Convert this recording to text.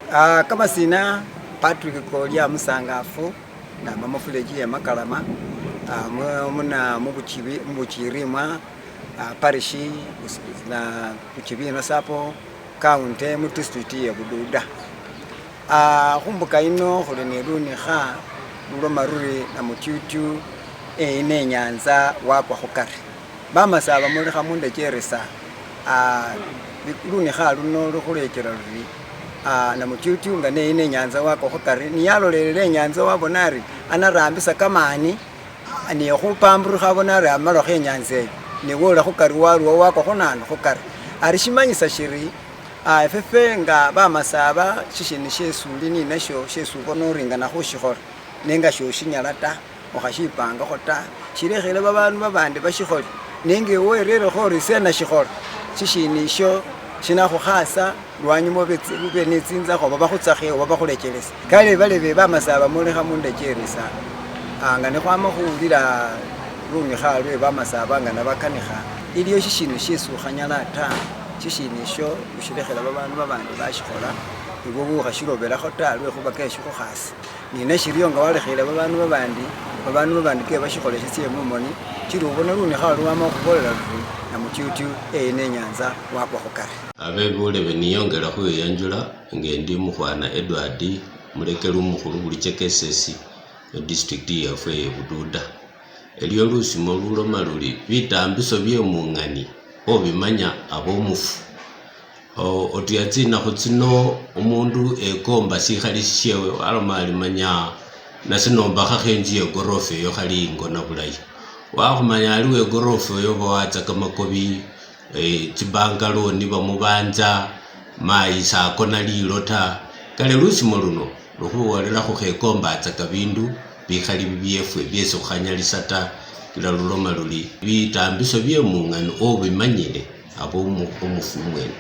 Kama sina Patrick Kolia Musangafu na mama fuleji ya Makalama muna mubuchirimwa parishi na kuchibino sapo kaunti mu district ya Bududa. Kumbuka ino khuliniruni kha lulo maruri na mutyutyu ine nyanza wakwa khukari bamasaba muli khamunda cheresa luni kha luno lukhulekela luri na mutyutyu nga ine nyanza wakwa khukari niyalolelele nyanza wabonari anarambisa kamani ni khupamburukha abonari amalokho enyanza eyo niwola khukari walwo wakwa khunano khukari arishimanyisa shiri efefe nga bamasaba shishini shesuli ni nasho shesubona uringana khushikhola nenga shoshinyala ta okhashipangakho ta shilekhele babandu babandi bashikhole nenge werere khori sena shikhola shishini sho shinakhukhasa lwanyuma bube netsinzakho babakhutsakheo babakhulekelesa kale balebe bamasaba mulekha mundecheresa nga nekhwama khuwulila luni khalwe bamasaba nga nabakanikha iliyo shishini shesukhanyala ta shishini sho ushilekhela babandu babandi bashikhola ibo bukhashilobelakho ta lwekhuba keshikhukhasi nina shiliyo nga walekhele babandu babandi ke bashikhole shisiye mumoni chili ubona luni khalwe wama khubolela luri na mutyutyu ine nyanza wakwa khukari abebulebe niyongela khuyeyanjula ngendi mukhwana Edward mulekeli umukhulu bulichekesesi district yafwe ye Bududa. Eliyo lusimo luloma luli bitambiso bye mungani obimanya abomufu otuyatsinakho tsino umundu ekomba sikhali shewe waloma alimanya nasinombakha khenji yegorofa eyo khali ingona bulayi wakhumanya aliwo egorofa eyo bawatsa kamakobi tsibangaloni bamubanza mayi sakona lilo ta kale lusimo luno lukhuwolelakho khekombatsaka bindu bikhali bibyefwe byesi khukhanyalisa ta kila luloma luli bitambiso bye mungani obimanyile abo umufu mwene